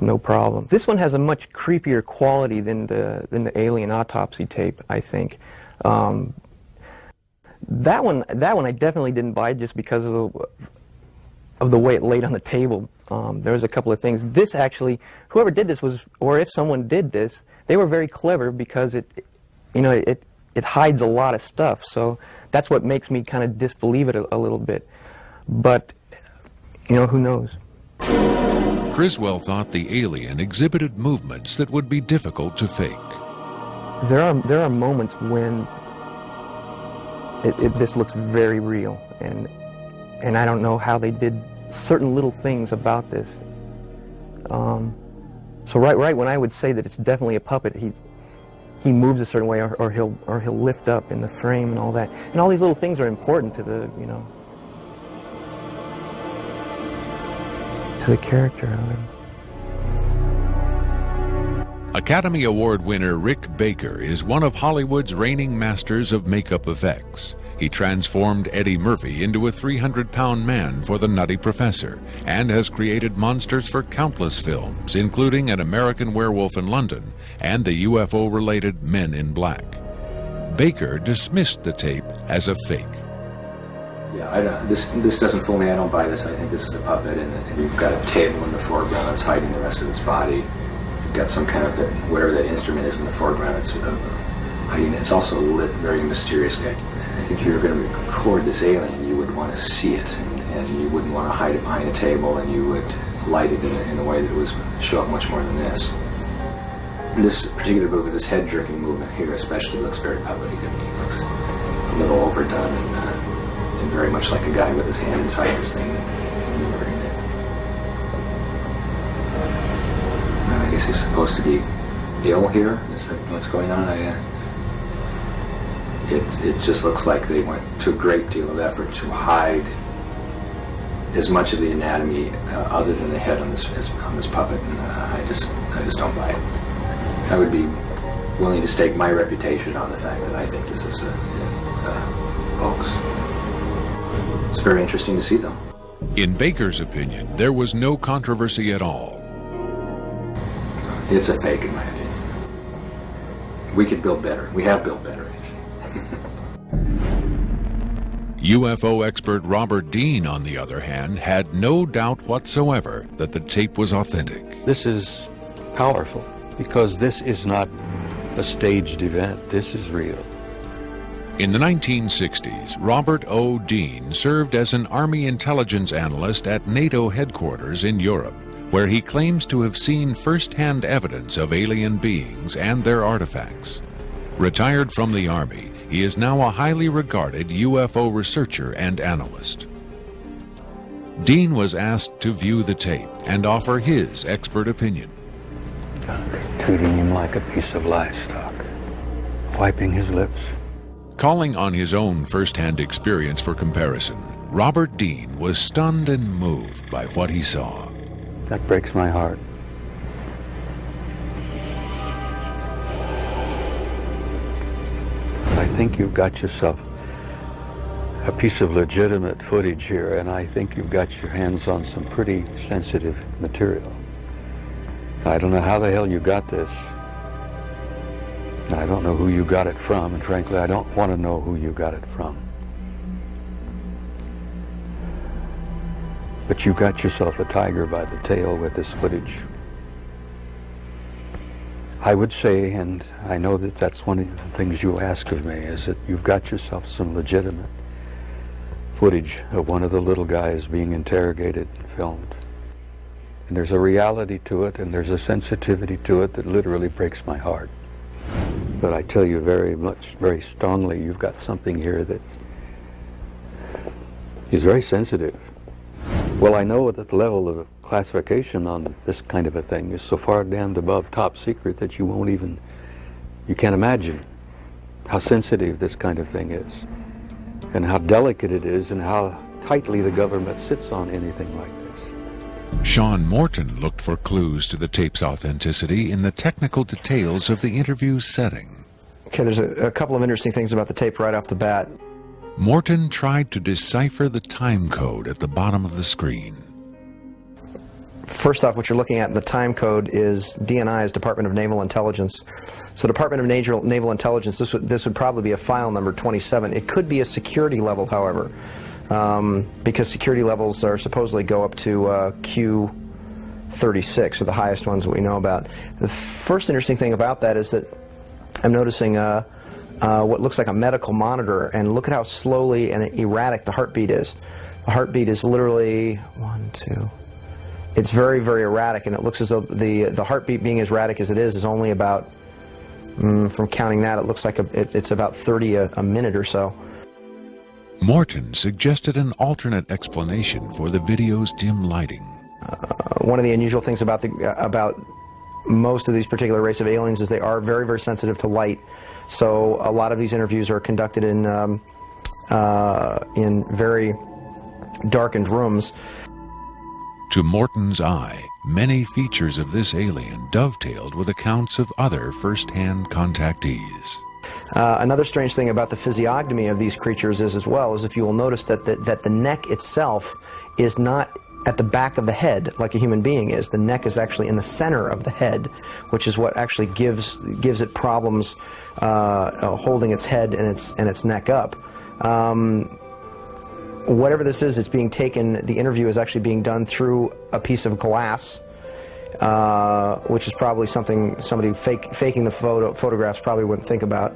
no problem. This one has a much creepier quality than the alien autopsy tape, I think. That one I definitely didn't buy just because of the way it laid on the table. There was a couple of things. This actually, whoever did this was, or if someone did this, they were very clever because it it hides a lot of stuff. So that's what makes me kind of disbelieve it a little bit. But, you know, who knows?
Criswell thought the alien exhibited movements that would be difficult to fake.
There are moments when this looks very real, and I don't know how they did certain little things about this. So right when I would say that it's definitely a puppet, he moves a certain way, or he'll lift up in the frame and all that, and all these little things are important to the, you know, to the character of him.
Academy Award winner Rick Baker is one of Hollywood's reigning masters of makeup effects. He transformed Eddie Murphy into a 300-pound man for The Nutty Professor and has created monsters for countless films, including An American Werewolf in London and the UFO-related Men in Black. Baker dismissed the tape as a fake.
Yeah, this doesn't fool me. I don't buy this. I think this is a puppet, and you've got a table in the foreground that's hiding the rest of its body. You've got some kind of, whatever that instrument is in the foreground, it's hiding. It's also lit very mysteriously. I think if you were going to record this alien, you would want to see it, and you wouldn't want to hide it behind a table, and you would light it in a way that would show up much more than this. And this particular movement, this head-jerking movement here especially, looks very puppety. It looks a little overdone and very much like a guy with his hand inside this thing maneuvering it. I guess he's supposed to be ill here. Is that what's going on? It just looks like they went to a great deal of effort to hide as much of the anatomy other than the head on this puppet, and I just don't buy it. I would be willing to stake my reputation on the fact that I think this is a hoax. It's very interesting to see, though.
In Baker's opinion, there was no controversy at all.
It's a fake, in my opinion. We could build better. We have built better.
UFO expert Robert Dean, on the other hand, had no doubt whatsoever that the tape was authentic.
This is powerful because this is not a staged event. This is real.
In the 1960s, Robert O. Dean served as an Army intelligence analyst at NATO headquarters in Europe, where he claims to have seen first-hand evidence of alien beings and their artifacts. Retired from the Army, he is now a highly regarded UFO researcher and analyst. Dean was asked to view the tape and offer his expert opinion.
Treating him like a piece of livestock, wiping his lips.
Calling on his own first-hand experience for comparison, Robert Dean was stunned and moved by what he saw.
That breaks my heart. I think you've got yourself a piece of legitimate footage here, and I think you've got your hands on some pretty sensitive material. I don't know how the hell you got this. I don't know who you got it from, and frankly, I don't want to know who you got it from. But you got yourself a tiger by the tail with this footage. I would say, and I know that that's one of the things you ask of me, is that you've got yourself some legitimate footage of one of the little guys being interrogated and filmed. And there's a reality to it, and there's a sensitivity to it that literally breaks my heart. But I tell you very strongly, you've got something here that is very sensitive. Well, I know that the level of classification on this kind of a thing is so far damned above top secret that you can't imagine how sensitive this kind of thing is, and how delicate it is, and how tightly the government sits on anything like this.
Sean Morton looked for clues to the tape's authenticity in the technical details of the interview's setting.
Okay, there's a couple of interesting things about the tape right off the bat.
Morton tried to decipher the time code at the bottom of the screen.
First off, what you're looking at in the time code is DNI's Department of Naval Intelligence. So Department of Naval Intelligence, this would probably be a file number 27. It could be a security level, however, because security levels are supposedly go up to Q36, or the highest ones that we know about. The first interesting thing about that is that I'm noticing what looks like a medical monitor, and look at how slowly and erratic the heartbeat is. The heartbeat is literally 1, 2. It's very, very erratic, and it looks as though the heartbeat being as erratic as it is only about, from counting that, it looks like it's about 30 a minute or so.
Morton suggested an alternate explanation for the video's dim lighting.
One of the unusual things about most of these particular race of aliens is they are very, very sensitive to light. So a lot of these interviews are conducted in very darkened rooms.
To Morton's eye, many features of this alien dovetailed with accounts of other first-hand contactees.
Another strange thing about the physiognomy of these creatures is, as well, is if you will notice that the neck itself is not at the back of the head like a human being is. The neck is actually in the center of the head, which is what actually gives it problems holding its head and its neck up. Whatever this is, it's being taken, the interview is actually being done through a piece of glass, which is probably something somebody faking the photographs probably wouldn't think about.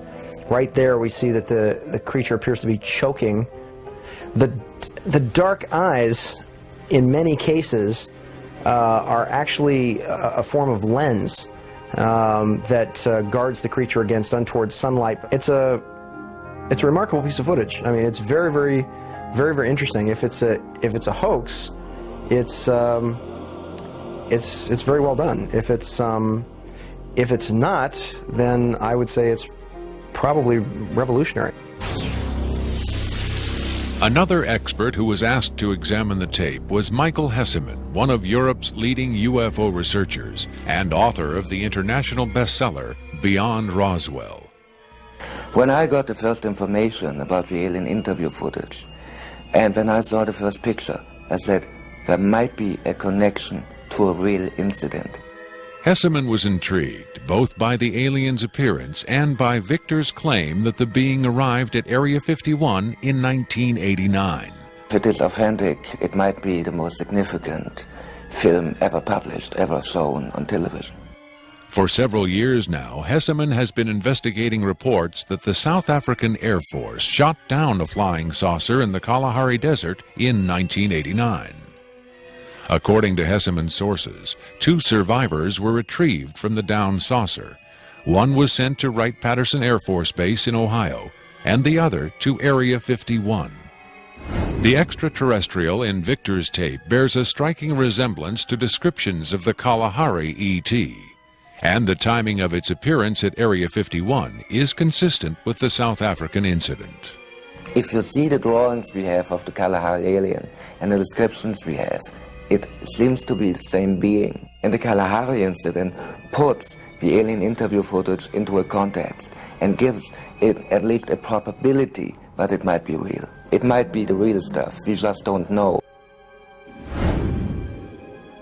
Right there we see that the creature appears to be choking. The dark eyes, in many cases, are actually a form of lens that guards the creature against untoward sunlight. It's a remarkable piece of footage. I mean, it's very, very, very, very interesting. If it's a hoax, it's very well done. If it's not, then I would say it's probably revolutionary.
Another expert who was asked to examine the tape was Michael Hesseman, one of Europe's leading UFO researchers and author of the international bestseller Beyond Roswell.
When I got the first information about the alien interview footage, and when I saw the first picture, I said there might be a connection to a real incident.
Hesseman was intrigued both by the alien's appearance and by Victor's claim that the being arrived at Area 51 in 1989.
If it is authentic, it might be the most significant film ever published, ever shown on television.
For several years now, Hesseman has been investigating reports that the South African Air Force shot down a flying saucer in the Kalahari Desert in 1989. According to Hesseman's sources, 2 survivors were retrieved from the downed saucer. One was sent to Wright-Patterson Air Force Base in Ohio, and the other to Area 51. The extraterrestrial in Victor's tape bears a striking resemblance to descriptions of the Kalahari ET, and the timing of its appearance at Area 51 is consistent with the South African incident.
If you see the drawings we have of the Kalahari alien and the descriptions we have, it seems to be the same being. And the Kalahari incident puts the alien interview footage into a context and gives it at least a probability that it might be real. It might be the real stuff, we just don't know.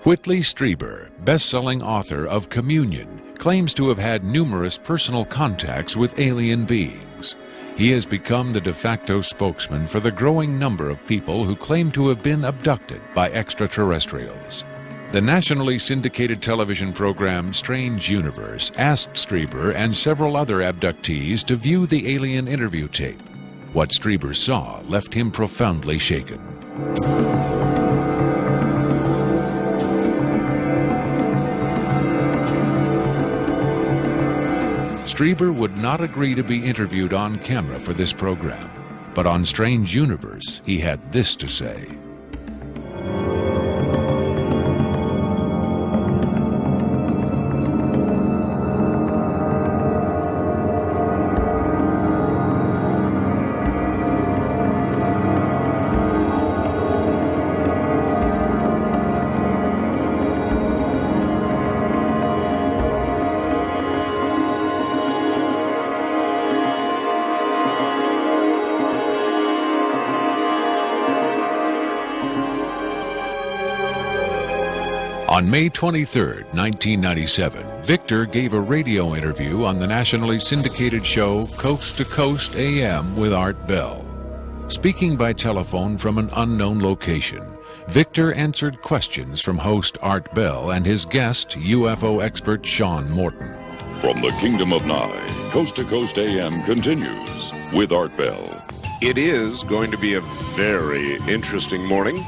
Whitley Strieber, best-selling author of Communion, claims to have had numerous personal contacts with alien beings. He has become the de facto spokesman for the growing number of people who claim to have been abducted by extraterrestrials. The nationally syndicated television program Strange Universe asked Strieber and several other abductees to view the alien interview tape. What Strieber saw left him profoundly shaken. Strieber would not agree to be interviewed on camera for this program, but on Strange Universe, he had this to say. On May 23, 1997, Victor gave a radio interview on the nationally syndicated show Coast to Coast AM with Art Bell. Speaking by telephone from an unknown location, Victor answered questions from host Art Bell and his guest, UFO expert Sean Morton.
From the Kingdom of Nye, Coast to Coast AM continues with Art Bell.
It is going to be a very interesting morning.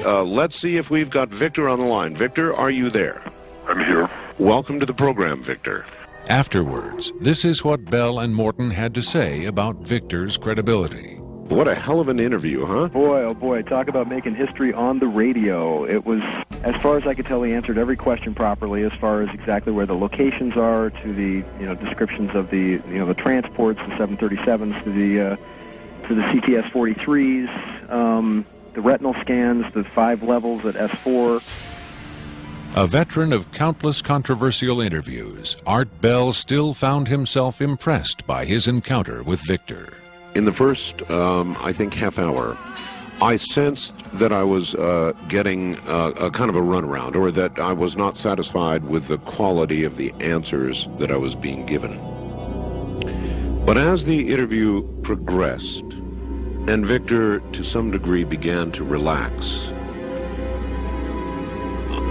Let's see if we've got Victor on the line. Victor, are you there?
I'm here.
Welcome to the program, Victor.
Afterwards, this is what Bell and Morton had to say about Victor's credibility.
What a hell of an interview, huh?
Boy, oh boy, talk about making history on the radio. It was, as far as I could tell, he answered every question properly, as far as exactly where the locations are, to the descriptions of the the transports, the 737s, to the CTS-43s, the retinal scans, the 5 levels at S4.
A veteran of countless controversial interviews, Art Bell still found himself impressed by his encounter with Victor.
In the first, I think, half hour, I sensed that I was getting a kind of a runaround, or that I was not satisfied with the quality of the answers that I was being given. But as the interview progressed, and Victor, to some degree, began to relax,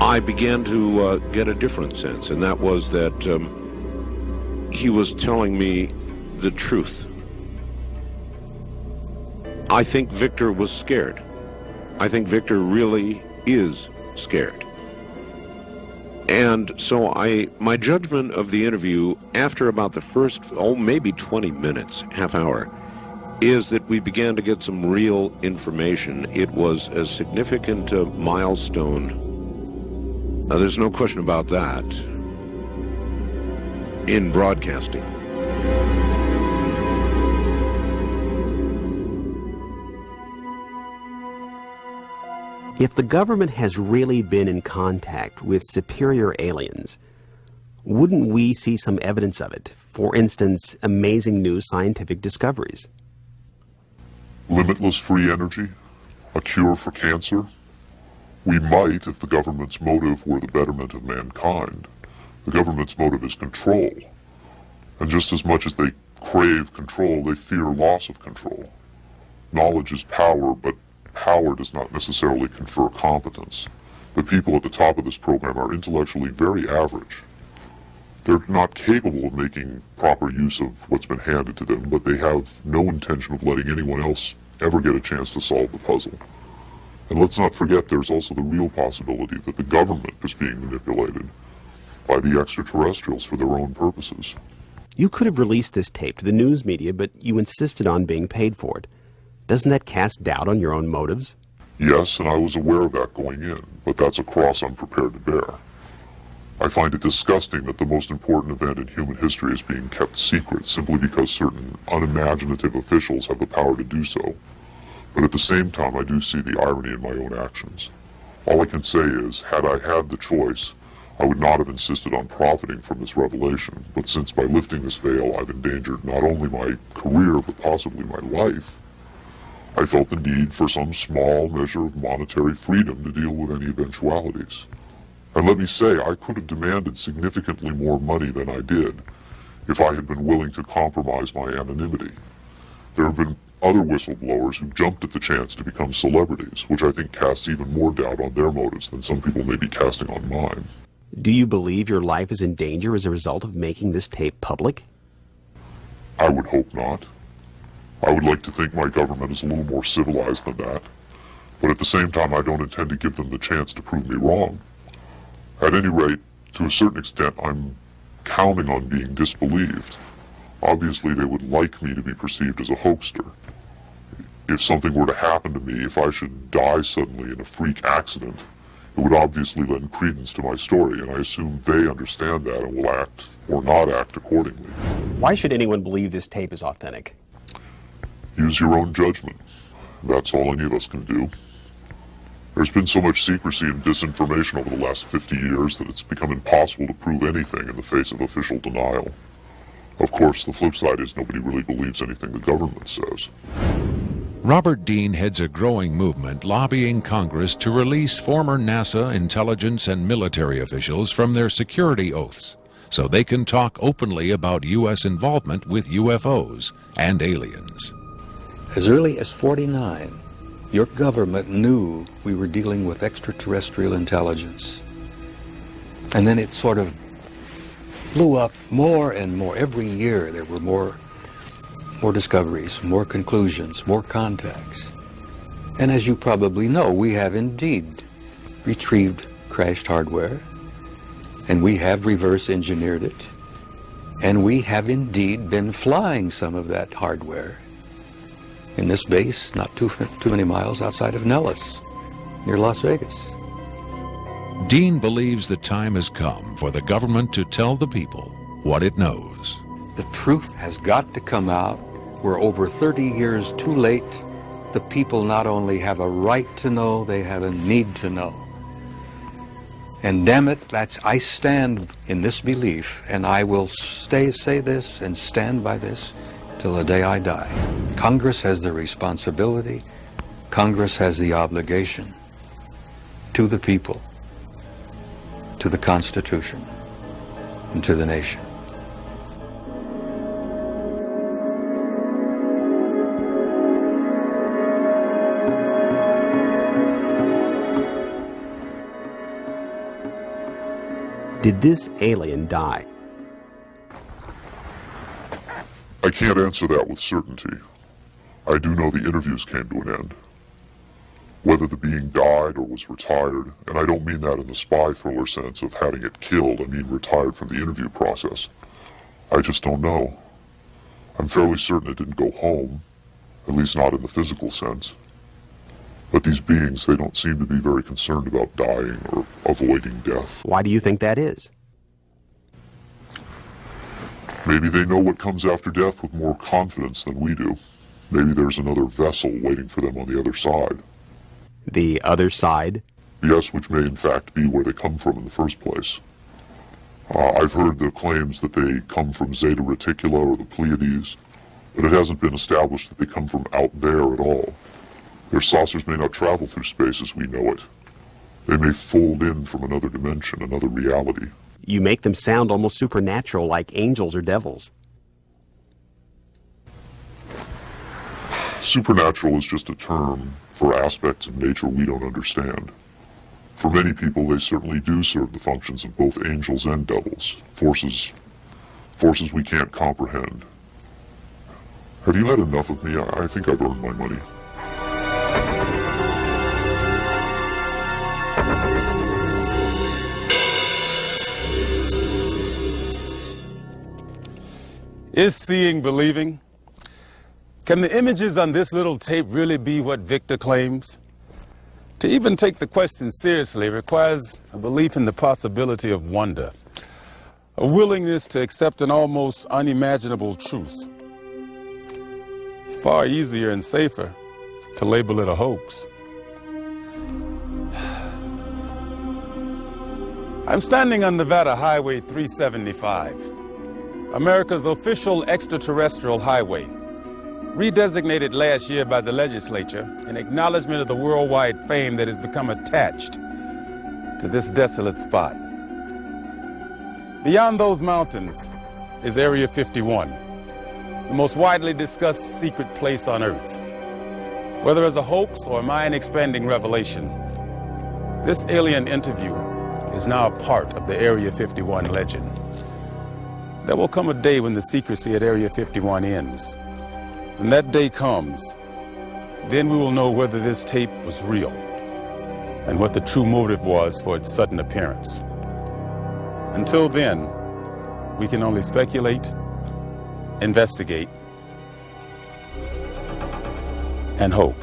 I began to get a different sense, and that was that he was telling me the truth. I think Victor was scared. I think Victor really is scared. And so my judgment of the interview after about the first, maybe 20 minutes, half hour, is that we began to get some real information. It was a significant milestone. There's no question about that in broadcasting.
If the government has really been in contact with superior aliens, wouldn't we see some evidence of it? For instance, amazing new scientific discoveries.
Limitless free energy? A cure for cancer? We might if the government's motive were the betterment of mankind. The government's motive is control. And just as much as they crave control, they fear loss of control. Knowledge is power, but power does not necessarily confer competence. The people at the top of this program are intellectually very average. They're not capable of making proper use of what's been handed to them, but they have no intention of letting anyone else ever get a chance to solve the puzzle. And let's not forget there's also the real possibility that the government is being manipulated by the extraterrestrials for their own purposes.
You could have released this tape to the news media, but you insisted on being paid for it. Doesn't that cast doubt on your own motives?
Yes, and I was aware of that going in, but that's a cross I'm prepared to bear. I find it disgusting that the most important event in human history is being kept secret simply because certain unimaginative officials have the power to do so. But at the same time, I do see the irony in my own actions. All I can say is, had I had the choice, I would not have insisted on profiting from this revelation. But since by lifting this veil I've endangered not only my career, but possibly my life, I felt the need for some small measure of monetary freedom to deal with any eventualities. And let me say, I could have demanded significantly more money than I did if I had been willing to compromise my anonymity. There have been other whistleblowers who jumped at the chance to become celebrities, which I think casts even more doubt on their motives than some people may be casting on mine.
Do you believe your life is in danger as a result of making this tape public?
I would hope not. I would like to think my government is a little more civilized than that. But at the same time, I don't intend to give them the chance to prove me wrong. At any rate, to a certain extent, I'm counting on being disbelieved. Obviously, they would like me to be perceived as a hoaxer. If something were to happen to me, if I should die suddenly in a freak accident, it would obviously lend credence to my story, and I assume they understand that and will act or not act accordingly.
Why should anyone believe this tape is authentic?
Use your own judgment. That's all any of us can do. There's been so much secrecy and disinformation over the last 50 years that it's become impossible to prove anything in the face of official denial. Of course, the flip side is nobody really believes anything the government says.
Robert Dean heads a growing movement lobbying Congress to release former NASA intelligence and military officials from their security oaths so they can talk openly about U.S. involvement with UFOs and aliens.
As early as '49, your government knew we were dealing with extraterrestrial intelligence. And then it sort of blew up more and more. Every year there were more discoveries, more conclusions, more contacts. And as you probably know, we have indeed retrieved crashed hardware, and we have reverse engineered it, and we have indeed been flying some of that hardware in this base not too many miles outside of Nellis, near Las Vegas.
Dean believes the time has come for the government to tell the people what it knows.
The truth has got to come out. We're over 30 years too late. The people not only have a right to know, they have a need to know. And damn it, I stand in this belief, and I will say this and stand by this till the day I die. Congress has the responsibility, Congress has the obligation to the people, to the Constitution, and to the nation.
Did this alien die?
I can't answer that with certainty. I do know the interviews came to an end. Whether the being died or was retired, and I don't mean that in the spy thriller sense of having it killed, I mean retired from the interview process. I just don't know. I'm fairly certain it didn't go home, at least not in the physical sense. But these beings, they don't seem to be very concerned about dying or avoiding death.
Why do you think that is?
Maybe they know what comes after death with more confidence than we do. Maybe there's another vessel waiting for them on the other side.
The other side?
Yes, which may in fact be where they come from in the first place. I've heard the claims that they come from Zeta Reticula or the Pleiades, but it hasn't been established that they come from out there at all. Their saucers may not travel through space as we know it. They may fold in from another dimension, another reality.
You make them sound almost supernatural, like angels or devils.
Supernatural is just a term for aspects of nature we don't understand. For many people, they certainly do serve the functions of both angels and devils, forces we can't comprehend. Have you had enough of me? I think I've earned my money.
Is seeing believing? Can the images on this little tape really be what Victor claims? To even take the question seriously requires a belief in the possibility of wonder, a willingness to accept an almost unimaginable truth. It's far easier and safer to label it a hoax. I'm standing on Nevada Highway 375. America's official extraterrestrial highway, redesignated last year by the legislature in acknowledgement of the worldwide fame that has become attached to this desolate spot. Beyond those mountains is Area 51, the most widely discussed secret place on Earth. Whether as a hoax or a mind-expanding revelation, this alien interview is now a part of the Area 51 legend. There will come a day when the secrecy at Area 51 ends. When that day comes, then we will know whether this tape was real and what the true motive was for its sudden appearance. Until then, we can only speculate, investigate, and hope.